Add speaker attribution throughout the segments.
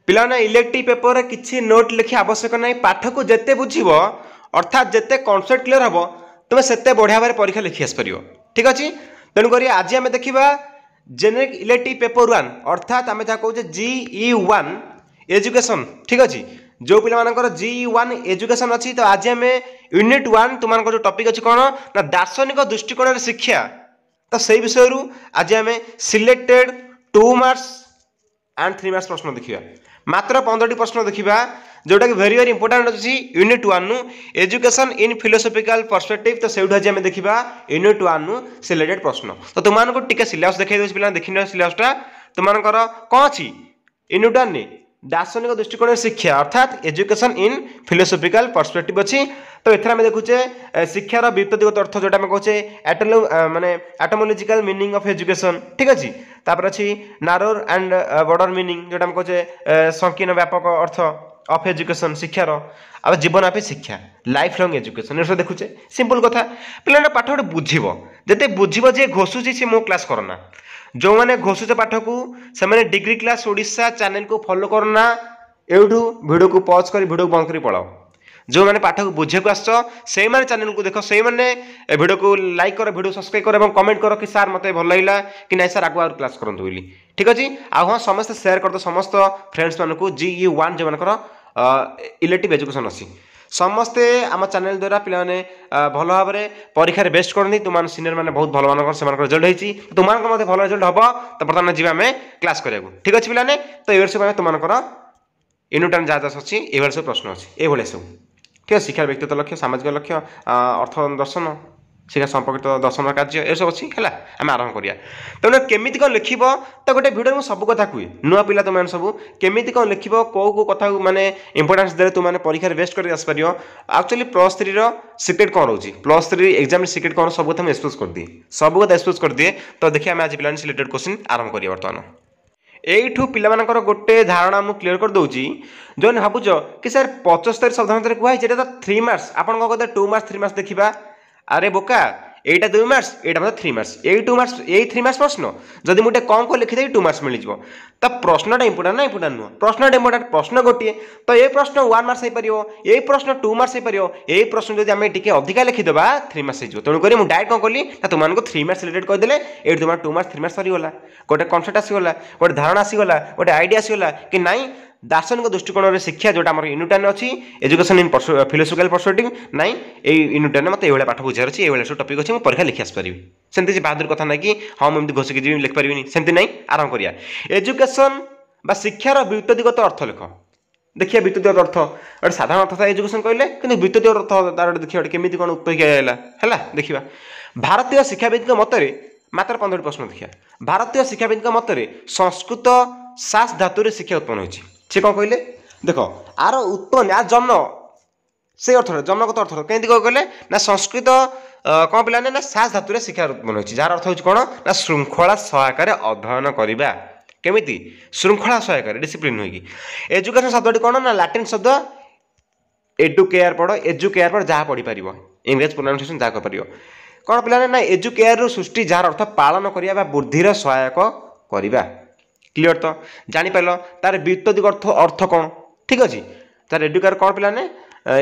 Speaker 1: पिलाने elective paper रे किछि नोट लिखि आवश्यक नहीं पाठ को जेते बुझिबो अर्थात जेते कॉन्सेप्ट क्लियर हबो तुमे सेते बढ़िया भाବରେ परीक्षा लिखि आस परियो ठीक अछि तेनु करी आज हम देखिबा जेनेरिक इलेक्टिव पेपर 1 अर्थात आम जहाँ कहूँ GE1 एजुकेशन ठीक अच्छे जो पिला GE1 एजुकेशन अच्छी तो आज आम यूनिट 1 तुम जो टॉपिक अच्छी कौन ना दार्शनिक दृष्टिकोण शिक्षा तो से विषय आज आम सिलेक्टेड 2 मार्क्स एंड 3 मार्क्स प्रश्न देखा मात्र 15 प्रश्न देखा जोटा कि वेरी वेरी इंपोर्टेंट अच्छी यूनिट 1 नु एजुकेशन इन फिलोसॉफिकल पर्सपेक्टिव तो से आज आम देखा यूनिट 1 नु सिलेक्टेड प्रश्न तो तुमको टिके सिलेबस देखा पिला देखी सिलेबसटा तुमको कौन अच्छी यूनिट 1 ने दार्शनिक दृष्टिकोण शिक्षा अर्थात एजुकेशन इन फिलोसॉफिकल पर्सपेक्टिव अच्छी तो एथरा में देखुचे शिक्षार व्युत्पत्तिगत अर्थ जोटा हम कहचे माने एटमोलॉजिकल मीनिंग ऑफ एजुकेशन ठीक अच्छे तापर अच्छी नारोर एंड बॉर्डर मीनिंग जोटा हम कहचे संकीर्ण व्यापक अर्थ ऑफ एजुकेशन शिक्षार अब जीवनव्यापी शिक्षा लाइफ लॉन्ग एजुकेशन ये देखुचे सिंपल कथा पिला पाठ गोटे बुझिबो जते बुझिबो जे घोषुची से मो क्लास करना जो मैंने घोषुचे पाठ को से मैंने डिग्री क्लास ओडिशा चैनल को फॉलो करना एठू वीडियो को पॉज कर वीडियो को बंद कर पड़ाओ जो मैंने पाठ को बुझे को आस से मैंने चैनल को देख से मैंने वीडियो को लाइक कर वीडियो सब्सक्राइब कर और कमेंट कर कि सार मत भल लगा कि नहीं सार आगे क्लास करूँ बोली ठीक अच्छे आ हाँ समस्त शेयर कर दो समस्त फ्रेंड्स मान को GE1 जो मान इलेक्टिव एजुकेशन अच्छी समस्ते आम चैनल द्वारा पिलाने भल भाव में परीक्षा बेस्ट करनी तुम सीनियर मैंने बहुत भल मान रिजल्ट होती तुम भल रिजल्ट हम तो बर्तमान जी आम क्लास करा ठीक अच्छे पिलाने तो ये सब तुम यूनिट 1 जहाँ अच्छी ये सब प्रश्न अच्छी ये सब ठीक है शिक्षा व्यक्तिगत लक्ष्य सामाजिक लक्ष्य अर्थ दर्शन शिक्षा संपर्कित दर्शन कार्य ये सब अच्छी है आम आरंभ करिया तेना केमी कौन लिख तो गोटे भिडियो में सब कथा कहे नुआ पिला तुम सब केमी कौन लिख कौ कथा माने इंपोर्टेंस दे तुम परीक्षा बेस्ट कर आसपार एक्चुअली +3 सिक्रेट कौन रोचे +3 एग्जाम सिक्रेट कौन सब कथा एक्सपोज कर दिए सब कथा एक्सपोज कर दिए तो देखिए आम आज पिला सिलेक्टेड क्वेश्चन आरंभ करिया बर्तमान एठू पिलामानकर गोटे धारणा मु क्लियर कर दूची जो भावुच कि सर 75 शब्द कहूँ तो 3 मार्क्स आप 2 मार्क्स 3 मार्क्स देखा अरे बोका एटा 2 मार्क्स एटा मतलब 3 मार्क्स यही 2 मार्क्स यही 3 मार्क्स प्रश्न जदि मुझे कौन को लिखिदे 2 मार्क्स मिल जाव तो प्रश्नटा इंपोर्टेंट ना इंपोर्टेंट नुह प्रश्नटा इंपोर्टेंट प्रश्न गोटे तो ये प्रश्न 1 मार्क्स हो पार यही प्रश्न 2 मार्क्स हो पार यही प्रश्न जब आम टी अधिका लिखिदेबा 3 मार्क्स हो तेणुक मुझे डायरेक्ट कौन कली तुमको 3 मार्क्स रिलेटेड करदे ये तुम 2 मार्क्स 3 मार्क्स सरीगला गोटे कनसेप्ट आसीगला गोटे धारणा आसीगला गोटे आइडिया आसीगला कि नाई दार्शनिक दृष्टिकोण शिक्षा जोटा आम यूनिट 1 अच्छी एजुकेशन इन फिलोसॉफिकल पर्सपेक्टिव नाई यूनिट 1 मत ये पाठ बुझार अच्छी ये सब टॉपिक अच्छी मुझे परीक्षा लिखि आसपारि सेमती बहादुर कथा ना कि हाँ मुझे घोषिक जी लिखिपारि सेमती ना आरंभ करिया एजुकेशन बा शिक्षार व्युत्पत्तिगत अर्थ लिख देखिए व्युत्पत्तिगत अर्थ गोटे साधारण अर्थ था एजुकेशन कहले कि व्युत्पत्तिगत अर्थ तार देखिए केमी कौन उत्पत्ति है देखिए भारतीय शिक्षाविद मतरे मात्र 15 प्रश्न देखिए भारतीय शिक्षाविद मतरे संस्कृत सास धातु शिक्षा उत्पन्न होती सी कौन कहले देख आर उत्पन्न आ जन्म से अर्थ जन्मगत अर्थ कहीं कहले ना संस्कृत कौन पिलाने ना सास धातु शिक्षा उत्पन्न होती जार अर्थ होची कौन ना श्रृंखला सहायक अध्ययन करवा केमिति श्रृंखला सहायक डिसिप्लिन होगी एजुकेशन शब्द कौन ना लाटिन शब्द एडुकेयर पढ़ एजुकेयर पढ़ जहाँ पढ़ी पार इंग्रेज प्रोनाउंसिएशन जहाँ कर कौन पिलाने ना एजुकेयर सृष्टि जार अर्थ पालन करवा बुद्धिर सहायक करवा क्लियर तो जापर तार व्युत्पत्ति अर्थ कौन ठीक अच्छे तार एडुकेयर कौन पिलाने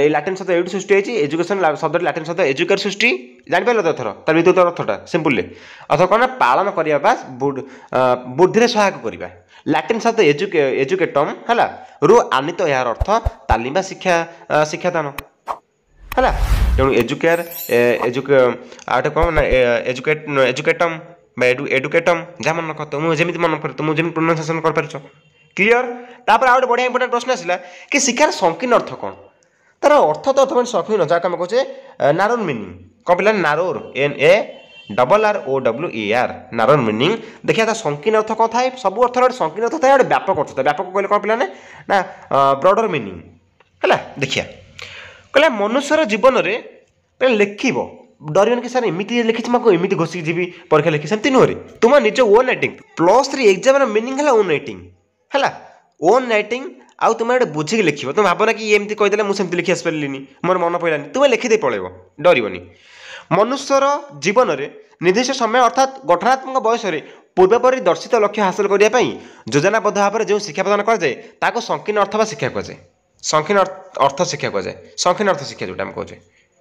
Speaker 1: लाटिन शब्द ये सृष्टि होती एजुकेशन शब्द लाटिन शब्द एजुकेयर सृष्टि जापर तो एथर तार व्युत्पत्ति अर्थटा सिंपल अर्थ कौन पालन करवा बुद्धि सहायक करवा लाटिन शब्द एजुकेटम है रु आनीत यार अर्थ तालीम शिक्षा शिक्षादान है तेणु एजुकेयर आटे कौन ना एजुकेटम एडुकेटम जहाँ मन रख तुम जमी मन कर तुम जमी प्रोनाउंसिएशन कर क्लियर तापर आउट बढ़िया इंपोर्टेंट प्रश्न आसला कि शिक्षार संकीर्ण अर्थ कौन तार अर्थ तो अर्थमान संकीर्ण जहाँ आम कहे नारोर मीनिंग कौन पिला नारोर NARROWER नारोर मीनिंग देखिए तार संकीर्ण अर्थ कौन थाए सब अर्थ गोटे संकीर्ण अर्थ थाए गोटे व्यापक अर्थ था व्यापक कहले कौन पिला ना ब्रॉडर मीनिंग है देखिए कहले मनुष्यर जीवन में लिखब डरन कि सर एमती लिखी एमती घोषिक जी परीक्षा लिखी सेमती नुह तुम निज ओन राइटिंग +3 एग्जाम मीनिंग है ओन राइटिंग है ओन राइटिंग आउ तुम गोटे बुझिक लिख तुम भावना कि एमती कहीदेले मुझे लिखि आसपारे मोर मन पड़ानी तुम लिखिदे पलैब डरनी मनुष्यर जीवन में निर्दिष्ट समय अर्थात गठनात्मक बयस ପୂର୍ବପରି ଦର୍ଶିତ ଲକ୍ଷ୍ୟ ହାସଲ କରିବା ପାଇଁ ଯୋଜନାବଦ୍ଧ ଭାବରେ ଯେଉଁ ଶିକ୍ଷା ପ୍ରଦାନ କରାଯାଏ ତାକୁ ସଂକୀର୍ଣ୍ଣ ଅର୍ଥ ବା ଶିକ୍ଷା କୁହାଯାଏ। ସଂକୀର୍ଣ୍ଣ ଅର୍ଥ ଶିକ୍ଷା କୁହାଯାଏ। ସଂକୀର୍ଣ୍ଣ ଅର୍ଥ ଶିକ୍ଷା ଯେଉଁଟା ଆମେ କହୁଛେ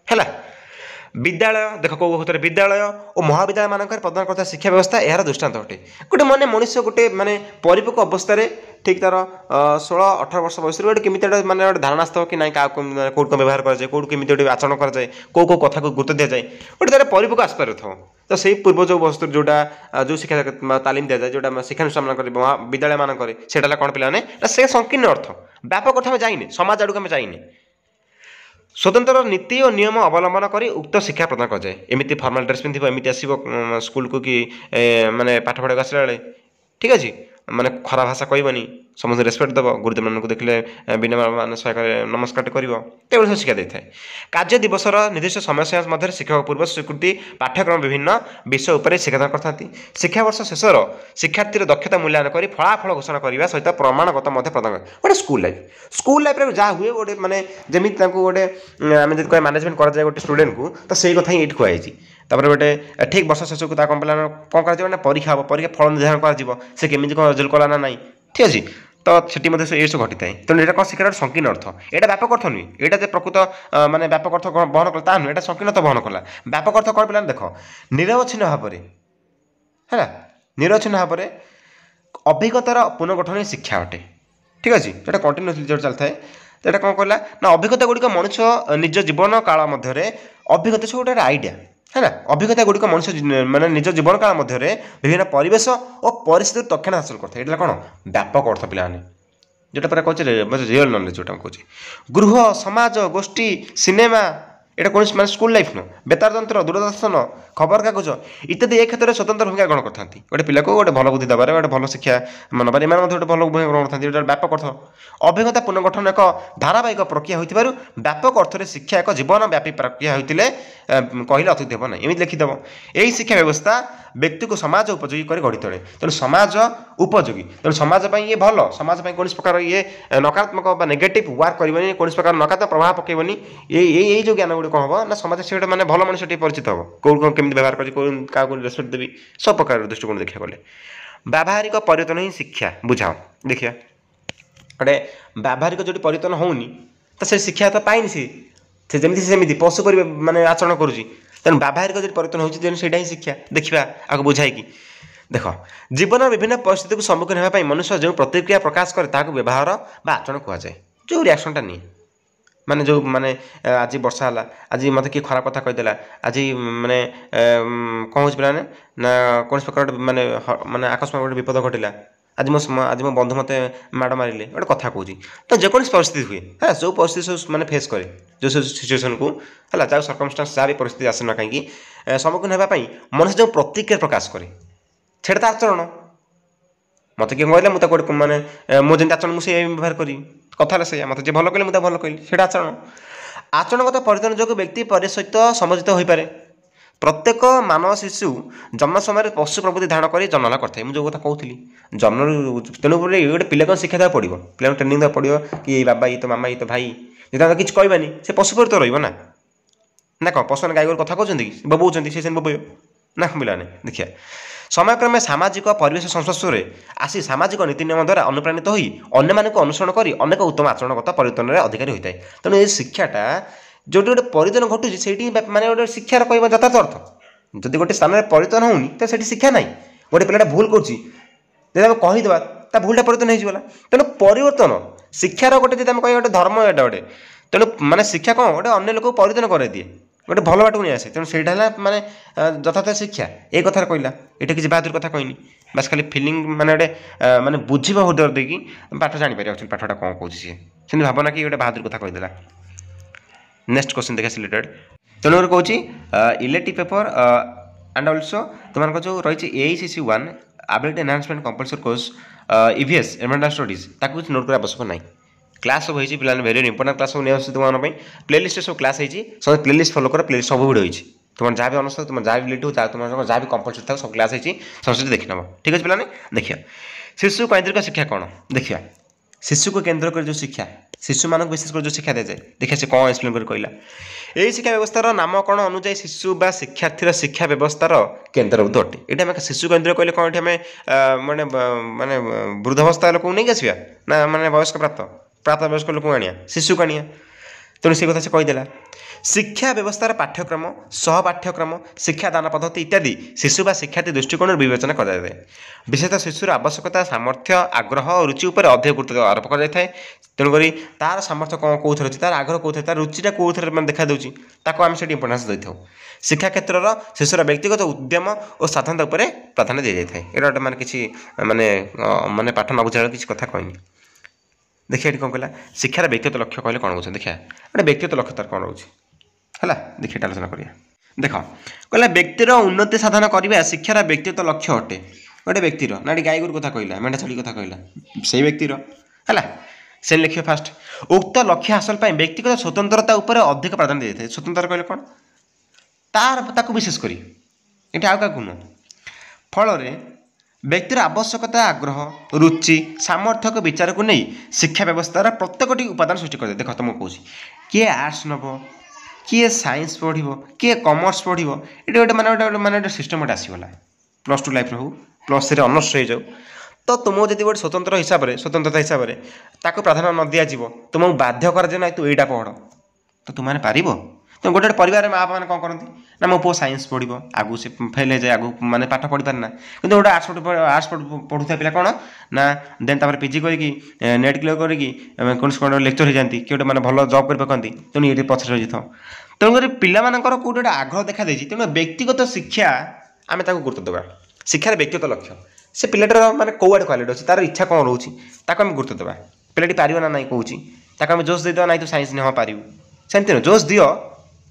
Speaker 1: ହେଲା। विद्यालय देख कौ कौन विद्यालय और महाविद्यालय मानक प्रदान करता शिक्षा व्यवस्था यार दृष्टांत अटे। गोटे मन मनीष गोटे माने परिपक्व अवस्था ठीक तार 16-18 वर्ष बयस गोटे केमी माने गोटे धारणा आसो कि ना क्या कौट कौन व्यवहार कराए कौट केमी गोटे आचरण कराए कौ कौ कथा को गुरुत्व दि जाए गोटे तार परिपक्व आसपार था। तो से पूर्व जो वस्तु जोटा जो शिक्षा तालीम दि जाए जो शिक्षानुष्ठान विद्यालय मानक से कौन पे से संकीर्ण अर्थ व्यापक अर्थ में जाइने समाज आड़क आम जाइने स्वतंत्र नीति और नियम अवलंबन करी उक्त शिक्षा प्रदान कर जाए। एमती फॉर्मल ड्रेस पिंध एमती आसो स्कूल को कि माने पाठ पढ़ा आसला बेले ठीक अच्छे माने खरा भाषा कहबनी समस्त रेस्पेक्ट दब गुरुदेव मान को देखले बिना मान नमस्कार कर शिक्षा दे था। कार्य दिवसर निर्दिष्ट समय सीमा मध्य शिक्षक पूर्व स्वीकृति पाठ्यक्रम विभिन्न विषय उपर शिक्षादान करते। शिक्षा वर्ष शेषर शिक्षार्थी दक्षता मूल्यांकन कर फलाफल घोषणा करने सहित प्रमाणगत प्रदान गोटे स्कूल लाइफ जहाँ हुए गोटे माने जमी गोटे आम जब कह मैनेजमेंट कराए गोटे स्टूडेंट को तो सही कथा ही कहु तापर गोटे ठीक वर्ष शेष को कौन कौन कर परीक्षा हम परीक्षा फल निर्धारण कर केमी कौन रिजल्ट कला ना ना ठीक अच्छे तो से ये सब घटी थाए। तेणु यहाँ कौन शिक्षा संकीर्ण अर्थ यहाँ व्यापक अर्थ नुहे यहाँ प्रकृत माने व्यापक अर्थ बहन कला नुहे यहाँ संकीर्णता बहन कला। व्यापक अर्थ कौन पे देख निरवच्छिन्न भाव है निरवच्छिन्न भाव अभिज्ञतार पुनर्गठन शिक्षा अटे ठीक अच्छे जो कंटिन्यूअसली जो चलता है तो कौन कहला ना अभिज्ञता गुड़िक मनुष्य निज जीवन काल मध्य अभिज्ञता सब गोटे आइडिया है ना अभिज्ञता गुड़िक मनुष्य माने निज जीवन काल मध्य विभिन्न परिवेश और परिस्थिति तक्षण हासिल करता है। ये कौन व्यापक अर्थ पे जोटा पूरा कहे रियल नॉलेज जोटा कहे गृह समाज गोष्ठी सिनेमा यहाँ कौन मैं स्कूल लाइफ न बेतार तंत्र दूरदर्शन खबर कागज इत्यादि ए क्षेत्र में स्वतंत्र भूमिका ग्रहण करते गोटे पिला को गोटे भल बुद्धि देवार गोटे भल शिक्षा मनबार एम गोटे भल भूमिका ग्रहण करते व्यापक अर्थ अभिज्ञता पुनर्गठन एक धारावाहिक प्रक्रिया होती व्यापक अर्थ शिक्षा एक जीवनव्यापी प्रक्रिया होते कहले अत्युक्ति हे ना एमती लिखिदेव। यही शिक्षा व्यवस्था व्यक्ति को समाज उपयोगी कर गढ़ी तोड़े। तेणु समाज उपयोगी तेणु समाज ये भल समाज कौन प्रकार ये नकारात्मक नेगेटिव वार्क करनी कौन प्रकार नकारात्मक प्रभाव पकेबनी ये जो ज्ञान गुड़ी कौन हम ना समाज से गोटे भल मनुष्य परिचित हम कौन केमी व्यवहार कर क्या रेस्पेक्ट देवी सब प्रकार दृष्टिकोण देखा गले व्यावहारिक परिवर्तन ही शिक्षा बुझाओ। देखिए गोटे व्यावहारिक जो परिवर्तन होनी तो से शिक्षा तो पाइनि से जमी सेमती पशु पर माने आचरण करुँच तेणु व्यावहारिक जो परिवर्तन होता ही शिक्षा देखा आगे बुझाई कि देख जीवन विभिन्न परिस्थिति को सम्मुखीन होगा मनुष्य जो प्रतिक्रिया प्रकाश करे ताकू व्यवहार बा आचरण कहुए जो रिएक्शनटा नहीं माने जो माने आज वर्षा है आज मत किए खराब कथा कहीदेला आज माने कौन हो पे ना कौन प्रकार माने माने आकस्मिक गोटे विपद घटला आज मो बंधु मत माड़ मारे गोटे कथा कौच तो जेकोसी परिस्थिति हुए है जो परिस्थिति सब मैंने फेस करे जो सिचुएसन को है जहाँ सर्कमस्टांस जहाँ भी परिस्थिति आसे ना कहीं सम्मुखीन होगापी मनुष्य जो प्रतिक्रिया प्रकाश करे छेड़ा तो आचरण मत किए कहले मुझे गोटे माने मो जमी आचरण मुझे व्यवहार करी कथा से मत जी भल कहले मुझे भल कहली से आचरण आचरणगत परिवर्तन जो व्यक्ति पर सहित समझित हो पारे। प्रत्येक मानव शिशु जन्म समय पशु प्रवृत्ति धारण कर जन्मला करता है मुझे जो कथा कहती जन्म तेणु गोटे पिला कौन शिक्षा देवा पड़ो पिला ट्रेनिंग देवा पड़ो कि ये बाबा ये तो मामा ये तो भाई ये किसी कहबानी से पशु पर तो रहा ना कौन पशु गाई गोर कथा कहते कि बोबाऊँ से बोबे ना पिलाने देखिए समयक्रमे सामाजिक परिवेश संस्पर्श आसी सामाजिक नीति नियम द्वारा अनुप्राणित हो अन्य मानक अनुसरण कर अनेक उत्तम आचरणगत परिवर्तन अधिकारी होता है। तेणु ये शिक्षाटा जो गोटे परिवर्तन घटुची से माने गोटे शिक्षार कह यथार्थ अर्थ जदि गोटे स्थान में परिवर्तन होनी तो से शिक्षा ना गोटे पिलाटा भूल कर कहीदेवा ता भूलटा परिवर्तन होगा। तेणु परिवर्तन शिक्षार गोटे जब कह गोटे धर्म एटा गोटे तेणु माने शिक्षा कौन गोटे अन्य लोक परिवर्तन कर दिए गोटे भल बाट नहीं आसे तेणु से माने यथार्थ शिक्षा ये कथा कहला ये किसी बहादुर कथा कहनी बस खाली फिलिंग माने गोटे माने बुझा हृदय देकी पाठ जापर एक्चुअली पाठटा कौन कौन सी भावना कि गोटे बहादुर कथा कहीदेला। नेक्स्ट क्वेश्चन देखा रिलेटेड तेणु कौन इलेक्टिव पेपर एंड ऑल्सो तुम जो रही AICC1 ability enhancement compulsory course EVS environmental studies ताकू नोट कर आवश्यक ना क्लास सब होती पे वेरी इंपोर्टेंट क्लास सब नहीं तुम प्लेलिस्ट सब क्लास होती सब प्लेलिस्ट फॉलो कर प्लेलिस्ट सब वीडियो होती तुम जहाँ भी अनुसार तुम जहाँ भी रिलेटिव तुम जहाँ भी कंपलसरी था सब क्लास होती संस्कृति देखी नब ठीक अच्छे पे देखिए शिशु केन्द्रिक शिक्षा कौन देखिए शिशु को केन्द्र कर जो शिक्षा शिशु मान विशेषकर जो शिक्षा दी जाए देखिए से कौन एक्सप्लेन कर कहला यही शिक्षा व्यवस्थार नामकरण अनुଯାयी शिशु बा शिक्षार्थीर शिक्षा व्यवस्थार केन्द्रबिंद अटे ये आम शिशु केन्द्र कहले कौन आम माने माने वृद्धावस्था लोक नहीं आसवा ना माने वयस्क प्राप्त वयस्क लोक आनिया शिशु को आनिया तेणु से कथा से कहीदेला शिक्षा व्यवस्थार पाठ्यक्रम सहपाठ्यक्रम शिक्षादान पद्धति इत्यादि शिशु बा शिक्षार्थी दृष्टिकोण विवेचना कराए विशेषतः शिशुर आवश्यकता सामर्थ्य आग्रह और रुचि उपर अधिक गुरुत्व आरोप कर तेणुक तार सामर्थ्य कौन कौन अच्छी तार आग्रह कौन तार रुचिटा कौन मैं देखा दूसरी ताको आम से इंपोर्टान्स देता शिक्षा क्षेत्र शिशुर व्यक्तिगत उद्यम और साधनता उपर प्राधान्य दी जाए ये माने किसी माने माने पाठ न बुझा किसी कथा कहनी देखिए ये कौन कहला शिक्षार व्यक्तिगत लक्ष्य कहले कौन बुझे देखिए गोटे व्यक्तिगत लक्ष्य तार कौन रोचे है देखिए आलोचना करिया देख कहला व्यक्तिर उन्नति साधन करवा शिक्षार व्यक्तिगत लक्ष्य अटे गोटे व्यक्तिर ना गाई गोरु कथा कहला मेढ़ा छेली कथा कहला से व्यक्तिर है से लिखिए फास्ट उक्त लक्ष्य हासिल पर व्यक्तिगत स्वतंत्रता उपर अधिक प्राधान्य दी जाए स्वतंत्र कहले कौन तार ताकू विशेष करी ये आउ क्या नुह फल व्यक्तिर आवश्यकता आग्रह रुचि सामर्थ्य को विचार को नहीं शिक्षा व्यवस्थार प्रत्येकटी उपादान सृष्टि कर देख तुमको कौन किए आर्ट्स नब किए साइंस पढ़ो किए कमर्स पढ़ो ये गोटे माने सिस्टम गोटे आसगला प्लस टू लाइफ हो प्लस थ्री अनर्स हो जाऊ तो तुमको जब गोटे स्वतंत्र हिसाब से स्वतंत्रता हिसाब से ताको प्राधान्य न दि जाव तुमको बाध्य कर ना तू यहाँ पढ़ तो तुमने पार तो गोटे परिवार माँ बाप कौन करती ना मो पुओ साइंस पढ़ो आगू से फेल हो जाए आगू माने पाठ पढ़ी पारे ना कि गोटे आर्ट्स पढ़ुता पिला कौन ना देन तापर पीजी करके नेट क्लियर करके कौन लेक्चर हो जाती कि गोटे मैंने भल जॉब कर पकड़ती तेणु ये पछरे रही था तेणुकर पिलामानकर कौटे गोटे आग्रह देखा देती तेणु व्यक्तिगत शिक्षा आम गुरुत्व देवा शिक्षार व्यक्तिगत लक्ष्य से पिलाटर माने कौआड़े क्वालिटी अच्छी तार इच्छा कौन रोचे ताको आम गुरुत्व देवा पिलाटी पार ना ना कौच ताको आम जोश देदेवा ना तू साइंस नहीं हाँ पारू सेमती नुह जोश दियो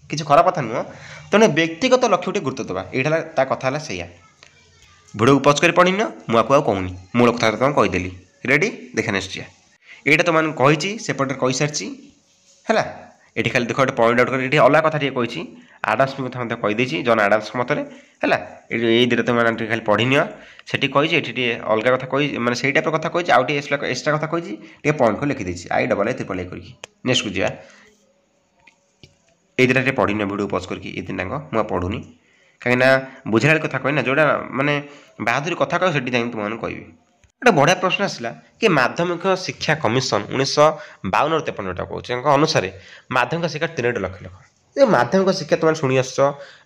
Speaker 1: किसी खराब कथा नुह तेणु व्यक्तिगत लक्ष्य गोटे गुरुत्व देवा ये कथा है सैया भिडियो को पज कर पढ़ी मुझे आउ कहूनी मूल कथा तुम कहीदेली रेडी देखा नेक्स्ट यहाँ तुम कही सेपटे कही सारी है ये खाली देख गोटे पॉइंट आउट कर अलग कथा कही आडाम्स कथा कहीदे जन आडाम्स मतरे है ये दुटा तुम खाली पढ़ी निटी कही अलग कथा कही मैंने से टाइप कथा कही आउ एक्सट्रा कथा कही पॉइंट को लिखिदे I double I triple I करके नेक्स्ट को जा ये दुटा पढ़ी भिडियो पज करके ये तीन मुझे पढ़ुनी कहीं बुझा कथा कही ना जोड़ा माने बाहादुरी कथा कह से तुमने कहि गोटे बढ़िया प्रश्न आसला कि माध्यमिक शिक्षा कमिशन 1952-53 कहूँ अनुसार माध्यमिक शिक्षा 3 लक्ष ये माध्यमिक शिक्षा तुम शुणी आस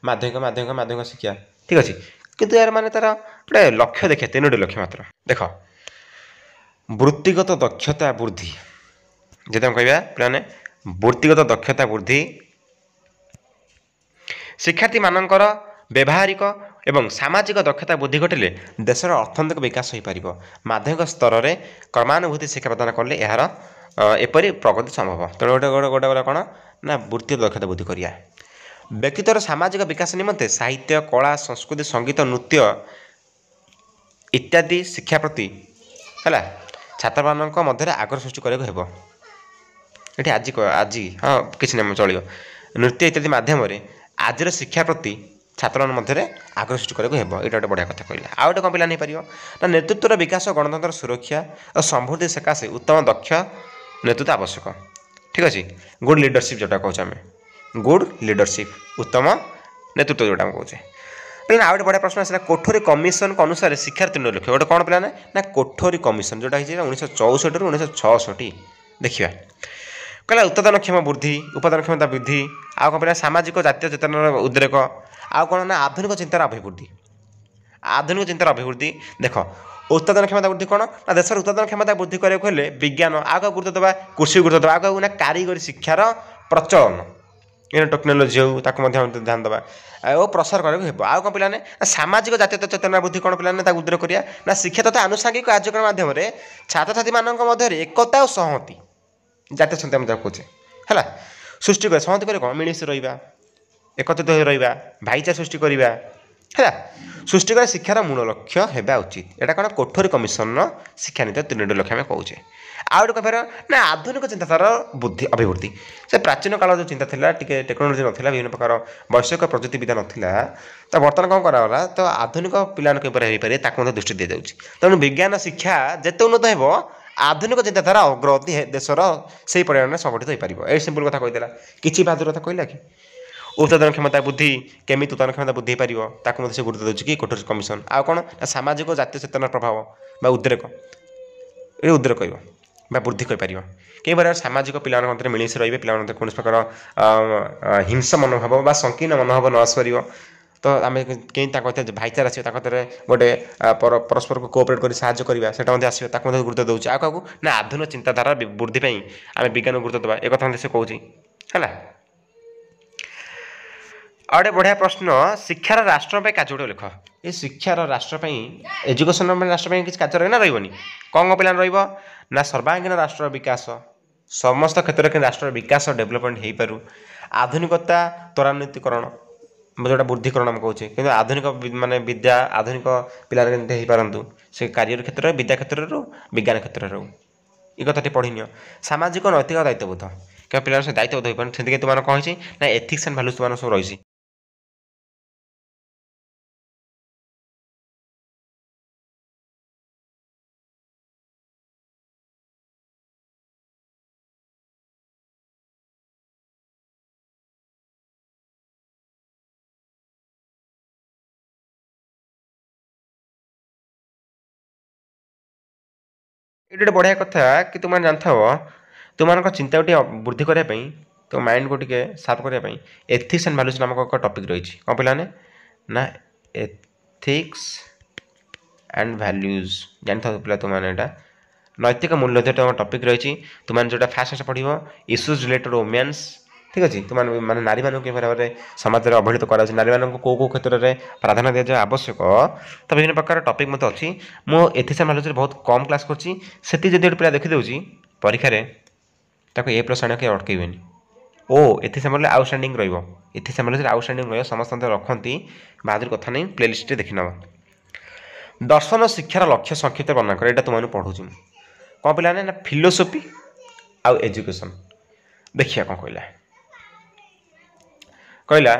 Speaker 1: माध्यमिक शिक्षा ठीक अच्छे किंतु यार माने तार गोटे लक्ष्य देखिए 3 लक्ष्य मात्र देख वृत्तिगत दक्षता वृद्धि जब हम कहवा पे वृत्तिगत दक्षता वृद्धि शिक्षार्थी मानकर व्यावहारिक एवं सामाजिक दक्षता वृद्धि घटिले देशर अर्थनैतिक विकास हो पार माध्यमिक स्तर में क्रमानुभूति शिक्षा प्रदान कले यार एपरी प्रगति संभव तेणु गोटे गोटे गोटे गला कौन ना वृत्तिगत दक्षता वृद्धि करिया व्यक्तित्वर सामाजिक विकास निमंते साहित्य कला संस्कृति संगीत नृत्य इत्यादि शिक्षा प्रति है छात्र मान मध्य आग्रह सृष्टि करने ये आज आज हाँ किसी ना चलो नृत्य इत्यादि मध्यम आज शिक्षा प्रति छात्र मध्य आग्रह सृष्टि करने ये गोटे बढ़िया कथा कहला आउ गोटे कौन पिला नहीं पार ना नेतृत्वर विकास गणतंत्र सुरक्षा और समृद्धि सकाशे उत्तम दक्ष नेतृत्व आवश्यक ठीक अच्छे गुड लीडरशिप जोटा कहे आम गुड लीडरशिप उत्तम नेतृत्व जोटा कहे लेकिन आउ गोटे बढ़िया प्रश्न आसा कोठरी कमिशन अनुसार शिक्षार 3 लक्ष्य गोटे कौन पिला ना कोठरी कमिशन जोटा 1964 1966 देखिए कहला उत्पादनक्षम वृद्धि उत्पादन क्षमता वृद्धि आउ कौन सामाजिक जातीय चेतनार उद्रेक आउ कौन ना आधुनिक चिंतार अभिवृद्धि आधुनिक चिंतार अभिवृद्धि देख उत्पादन क्षमता वृद्धि कौन ना देशर उत्पादन क्षमता वृद्धि करने विज्ञान आग गुरुत्व देवा कृषि गुरुत्व देवा आगे ना कारीगरी शिक्षार प्रचलन इन टेक्नोलोजी हो ध्यान देवा और प्रसार करने आउ कौन पिलाने सामाजिक जातीय चेतना वृद्धि कौन पिलाने उद्रेक करिया ना शिक्षा तथा आनुषांगिक कार्यक्रम माध्यम छात्र छात्री मध्य एकता और संहति जातीय संहिता कहे है सृष्टि कर संहति कर कौन मिलमिश रहा एकत्रित हो रहा भाईचारा सृष्टि करवा है सृष्टि कर शिक्षार मूल लक्ष्य होगा उचित यहाँ कौन कोठरी कमिशन शिक्षा नीति 3 लक्ष्य आम कहे आउ गोटे कह ना आधुनिक चिंताधार बुद्धि अभिवृद्धि से प्राचीन काल जो चिंता था टी टेक्नोलोजी नाला विभिन्न प्रकार वैषयिक प्रजुक्तिविद्या नाला तो बर्तमान कौन कराला तो आधुनिक पिला हो पारे दृष्टि दी जाऊँगी तेणु विज्ञान शिक्षा जिते उन्नत हो आधुनिक चिंताधारा अग्रगति देशर से परिमाण संगठित हो पार। ये सिंपल कथा कहीदेला किसी बादर कथा कहला कि उत्पादन क्षमता बुद्धि केमी उत्पादन क्षमता बुद्धि हो पार से गुरुत्व देଉଛି कि कठोर कमिशन आ कौन सामाजिक जातीय चेतना प्रभाव बा उद्रेक ये उद्रेक कह वृद्धि कर कई बार सामाजिक पिला मध्य मिलमिशि रे पिला कौन प्रकार हिंसा मनोभाव बा संकीर्ण मनोभाव न आसपार तो आम कहीं भाईचारा आसो गोटे परस्पर को कोअपरेट कर साहय करवा से आसो गुरुत्व दूसरे आ क्या ना आधुनिक चिंताधारा वृद्धि आम विज्ञान गुरुत्व देवा एक कथा से कौन है। आउटे बढ़िया प्रश्न शिक्षार राष्ट्र कार्य लिख ये शिक्षार राष्ट्र एजुकेशन राष्ट्र किसी कार्य रही ना रही कौन पिला ना सर्वांगीन राष्ट्र विकास समस्त क्षेत्र में राष्ट्र विकास डेभलपमेंट हो पारू आधुनिकता त्वरान्वितकरण जोटा वृद्धिकरण आम कहे कि आधुनिक माने विद्या आधुनिक पिला हो पारतु से कार्य क्षेत्र विद्या क्षेत्र विज्ञान क्षेत्र ये कथा पढ़ी सामाजिक नैतिक दायित्वबोध क्या पिला से दायित्वबोध हो पारे से तुम कही ना एथिक्स एंड भैल्यूज तुम सब रही ये गोटे बढ़िया कथा कि तुम जानता तुम चिंता वृद्धि करने तो माइंड को टे सार्प करने एथिक्स एंड भैल्यूज नामक एक टॉपिक रही कौन पिलाने ना एथिक्स एंड भैल्यूज जानता पिला तुमने यहाँ नैतिक मूल्य टॉपिक रही तुमने जो फास्ट पढ़ इश्यूज रिलेटेड वुमेन्स ठीक अच्छे तुम माने नारी मानक कि भाव में समाज में अवहेलित कर नारी मानक कौ क्षेत्र में प्राधान्य दिया जाए आवश्यक तो विभिन्न प्रकार टॉपिक मत अच्छी मो एथिक्स एंड भैल्यूज बहुत कम क्लास करछि सेति जदि पिला देखि देउछि परीक्षा रे ताको ए प्रश्न के अटकेबेनी ओ एथिक्स एंड भैल्यूज आउटस्टैंडिंग रहिबो एथिक्स एंड भैल्यूज आउटस्टैंडिंग रहिबो समस्त रखती बादर कथा नहीं प्लेलिस्ट देखि नब दर्शन शिक्षार लक्ष्य संक्षिप्त वर्णना कर एटा तुमने पढ़ुछि कौन पिला ना फिलोसोफी आउ एजुकेशन देखिए कौन कहला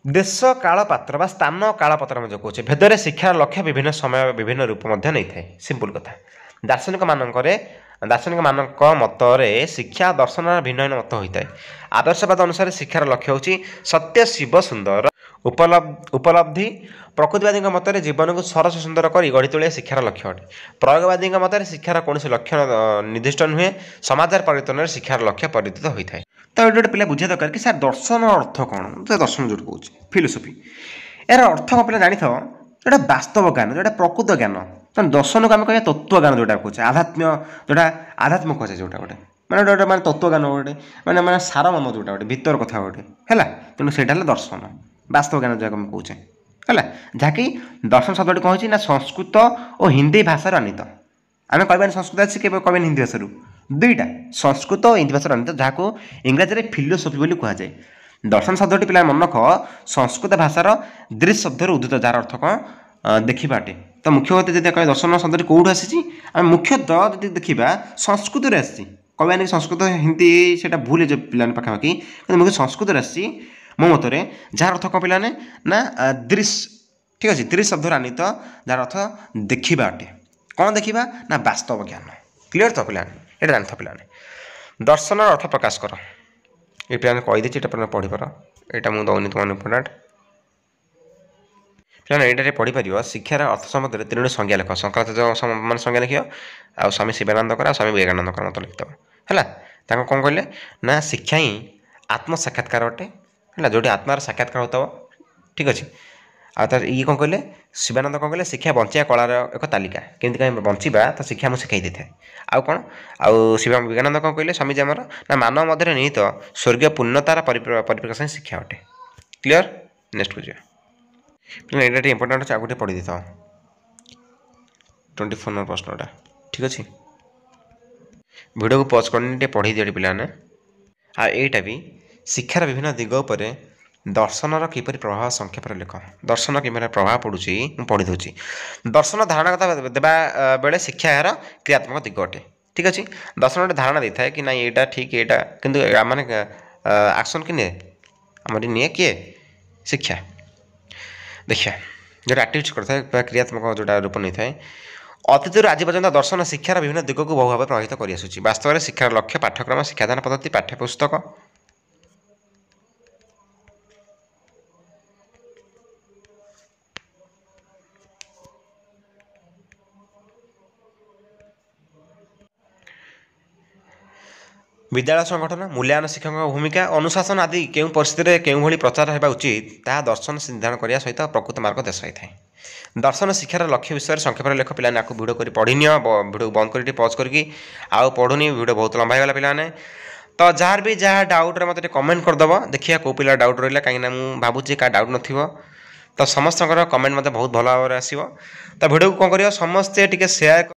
Speaker 1: देश काल पात्र स्थान काल पात्र में जो कहे भेदरे शिक्षार लक्ष्य विभिन्न समय विभिन्न रूप नहीं थाए सिंपल कथा दार्शनिक मानक मतरे शिक्षा दर्शन भिन्न भिन्न मत होता है आदर्शवाद अनुसार शिक्षार लक्ष्य होची सत्य शिव सुंदर उपलब्धि प्रकृतिवादी मतरे जीवन को सरस सुंदर कर गढ़ी तोलिया शिक्षार लक्ष्य अटे प्रयोगवादी मतरे शिक्षार कौन लक्ष्य निर्दिष्ट नुहे समाचार परिवर्तन शिक्षार लक्ष्य परिवर्तित होता है तो ये गोटे पिला बुझा दरकार कि सार दर्शन अर्थ कौन दर्शन जो कौन फिलोसोफी यार अर्थ कौन पिला जानी जोटा वास्तव ज्ञान जोटा प्रकृत ज्ञान दर्शन को आम कह तत्व ज्ञान जोटा कहे आध्यात्म जोटा आध्यात्म कहे जोटा गोटे मैंने गोटे माने तत्व ज्ञान गोटे मैंने मैंने सारमर्म जोटा गोटे भीतर कथा गोटे है तेणु से दर्शन वास्तव ज्ञान जो कहे है जहाँकि दर्शन शब्द कौन ना संस्कृत और हिंदी भाषार आनीत आम कहबानी संस्कृत अच्छी के कहबानी हिंदी भाषा दुईटा संस्कृत और हिंदी भाषा आनीत जहाँ इंग्राजी में फिलोसोफी बोली कहुए दर्शन शब्दटी पिला मन रख संस्कृत भाषार दृश्य शब्द उद्धित जार अर्थ कौन देखा अटे तो मुख्य जब कह दर्शन शब्द कौटू आसी आम मुख्यतः जब देखा संस्कृत आसी कहबानी संस्कृत हिंदी से भूल जो पिला पाखापाखि मुख्य संस्कृत आसी मो मतरे जार अर्थ कौन पिलाने ना दृश्य ठीक अच्छे दृश्य शब्द आनीत जार अर्थ देखा अटे कौन देखा ना वास्तव ज्ञान क्लीयर तो पिलाने ये जानता पिलाने दर्शन अर्थ प्रकाश कर ये पिलाने कहीदे ये पढ़ी पार यहाँ मुझे दौनी तुम इम्पोर्टाट पिलाने ये पढ़ी पार शिक्षार अर्थ सम्बन्ध में 3 संज्ञा लिख संक्रांत मान संज्ञा लिख आ स्वामी शिवानंद कर स्वामी विवेकानंद कर मत लिखिदेव है कौन कहले ना शिक्षा ही आत्म साक्षात्कार अटे है जो आत्मार साक्षात्कार होता ठीक अच्छे आर ये कौन कहले शिवानंद कौन कहले शिक्षा बंचा कलार एक तालिका केमती कहीं बंचा तो शिक्षा मुझे शिखाई देता आउ कौन आउ शिव विवेकानंद कौन कहले स्वामी आमर ना मानव मध्य निहित स्वर्गीय पूर्णतार परिप्रकाश ही शिक्षा अटे क्लीयर नेक्स्ट को ये इंपोर्टाट अच्छे आगे पढ़ी देता 24 नंबर प्रश्नटा ठीक अच्छे वीडियो को पॉज करनी पढ़ी दिए पिलाने आईटा भी शिक्षार विभिन्न दिग उपर दर्शनर किपरि प्रभाव संक्षेप लिख दर्शन कि प्रभाव पड़ुची पढ़ी दूसरी दर्शन धारणा कथा देवा बेले शिक्षा यार क्रियात्मक दिग अटे ठीक अच्छे दर्शन गोटे धारणा दे था कि ना यहाँ ठीक यहाँ कितु माने एक्शन कि निए आम निए किए शिक्षा देखिए जो एक्टिविटी करता है क्रियात्मक जोटा रूप नहीं था ଅତୀତରୁ ଆଜି ପର୍ଯ୍ୟନ୍ତ ଦର୍ଶନ ଶିକ୍ଷାର ବିଭିନ୍ନ ଦିଗକୁ ବହୁ ଭାବେ ପ୍ରଭାବିତ କରିଆସୁଛି। ବାସ୍ତବରେ ଶିକ୍ଷାର ଲକ୍ଷ୍ୟ ପାଠ୍ୟକ୍ରମ, ଶିକ୍ଷାଦାନ ପଦ୍ଧତି, ପାଠ୍ୟପୁସ୍ତକ ବିଦ୍ୟାଳୟ ସଂଗଠନ, ମୂଲ୍ୟାୟନ, ଶିକ୍ଷକଙ୍କ ଭୂମିକା, ଅନୁଶାସନ ଆଦି କେଉଁ ପରିସ୍ଥିତିରେ କେଉଁଭଳି ପ୍ରଚାର ହେବା ଉଚିତ ତାହା ଦର୍ଶନ ନିର୍ଦ୍ଧାରଣ କରିବା ସହିତ ପ୍ରକୃତ ମାର୍ଗ ଦର୍ଶାଇଥାଏ। ଦର୍ଶନ ଶିକ୍ଷାର ଲକ୍ଷ୍ୟ ବିଷୟରେ ସଂକ୍ଷେପରେ ଲେଖ। ପିଲାମାନେ ଆକୁ ଭିଡ଼ିଓ କରି ପଢ଼ିନିଅ, ଭିଡ଼ିଓ ବନ୍ଦ କରି ଟିକେ ପଜ୍ କରିକି ଆଉ ପଢ଼ୁନି, ଭିଡ଼ିଓ ବହୁତ ଲମ୍ବା ହେଇଗଲା ପିଲାମାନେ। ତ ଯାହାର ବି ଯାହା ଡାଉଟ୍ରେ ମୋତେ ଟିକେ କମେଣ୍ଟ କରିଦେବ, ଦେଖିବା କେଉଁ ପିଲା ଡାଉଟ୍ ରହିଲା, କାହିଁକିନା ମୁଁ ଭାବୁଛି କାହା ଡାଉଟ୍ ନଥିବ। ତ ସମସ୍ତଙ୍କର କମେଣ୍ଟ ମୋତେ ବହୁତ ଭଲ ଭାବରେ ଆସିବ। ତ ଭିଡ଼ିଓକୁ କ'ଣ କରିବ, ସମସ୍ତେ ଟିକେ ସେୟାର